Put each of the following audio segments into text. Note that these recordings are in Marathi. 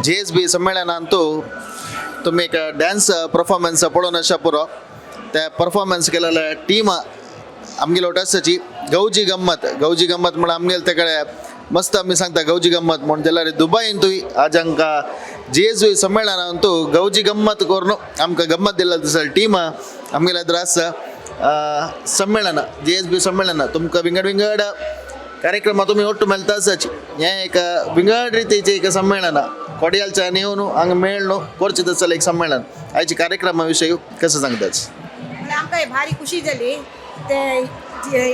JSB संमेलन अंतू तुम्ही एक डान्स परफॉर्मन्स पळोवन आसा पुरो त्या परफॉर्मन्स केलेल्या टीम आमगेली ओटासाची गौजी गम्मत म्हणून आमगेले तेकडे मस्त आम्ही सांगता गौजी गम्मत म्हणून जाल्यार दुबईन तुय आज आमकां JSB संमेलन अंतू गौजी गम्मत करून आमकां गम्मत दिला दिसता टीम आमगेल्या द्रास सम्मेलन JSB संमेलन तुमकां विंगड कार्यक्रम तुम्ही ಒಟ್ಟು ಮೆಲ್ತಾಸಚ್ एक विंगड रीतीचे एक संमेलन कोडियालच्या नेऊन हांगा मेळणू कोरचे दसले एक संमेलन आयचे कार्यक्रमा विषयी कसं सांगताच आमकां भारी खुशी जाली ते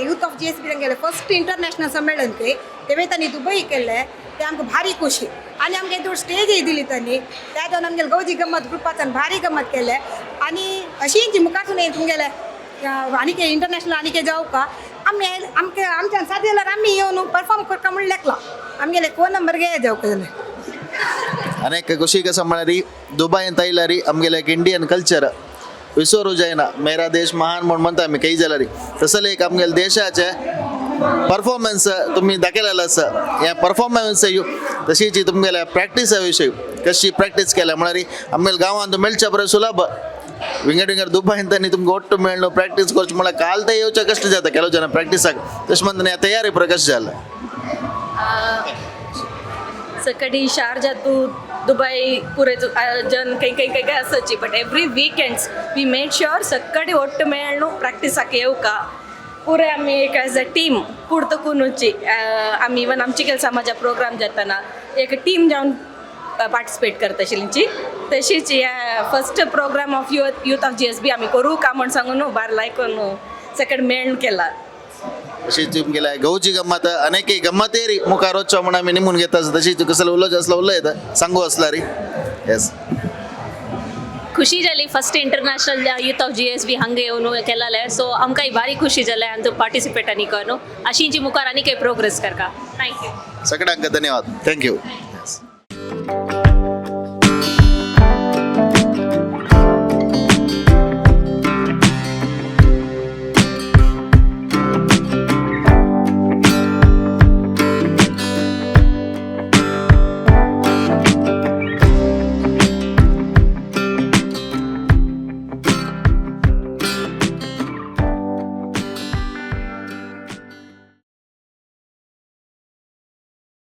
यूथ ऑफ JSB गेले फर्स्ट इंटरनॅशनल संमेलन ते तांणी दुबई केले ते आमकां भारी खुशी आनी आमकां एक स्टेजय दिली तांणी त्या दोन आमगेले गौजी गम्मत ग्रुपान भारी गम्मत केले आनी अशी जी मुखार तुमगेले आनीक इंटरनॅशनल आनीक जावं का आमच्या साथ जाल्यार आमी येवन परफॉर्म करता म्हण लेखला आमगेले फोन नंबर घे जावं जाल्यार अनेक खुशी का संबळारी दुबई तैलारी आमगेले एक इंडियन कल्चर विसरू जायना मेरा देश महान म्हणून म्हणता आमी काही जाल्यार तसले एक आमगेले देशाचे परफॉर्मन्स तुम्ही दाखयलेलो आसा ह्या परफॉर्मन्स तशीची तुमगेल्या प्रॅक्टिसा विशयी कशी प्रॅक्टीस केल्या म्हळ्यार आमगेल्या गांवांत मेळच्या बरें सुलभ विंगड दुबईन तांणी तुमकां ಒಟ್ಟು मेळणू प्रॅक्टीस करचें म्हळ्यार काल ते येवचें कश्ट जाता ಕೆಲವು जन प्रॅक्टिसाक तशें म्हणटा तयारी पुरो कशें जालें सकडी शारजा टू दुबई पूरे जन कहीं आसची but every weekends we made sure सकडी ಒಟ್ಟು मेळणू प्रॅक्टिसाक येवका पुरे आमी एक एज अ टीम पुर्तकुनूची आमी इवन आमची केल्या माझा प्रोग्राम जाताना एक टीम जावन पार्टिसिपेट करता आशिल्लींची तशीच ह्या first programme of youth of JSB आमी करूं का म्हण सांगून बार लायकून सकड मेळण केला अशी तुमगेल्या गौजी गम्मत अनेक गम्मतेरी मुखार वचचो म्हणून आमी निमून घेता तशी कसले उलोवचें आसल्यार उलयता सांगू आसल्यार येस खुशी जाली first international youth of JSB हांगा येवन केलेले सो आमकां भारी खुशी जाले आनी पार्टिसिपेट आनी करून अशींची मुखार आनी काही प्रोग्रेस करता थँक्यू सगळ्यांक धन्यवाद थँक्यू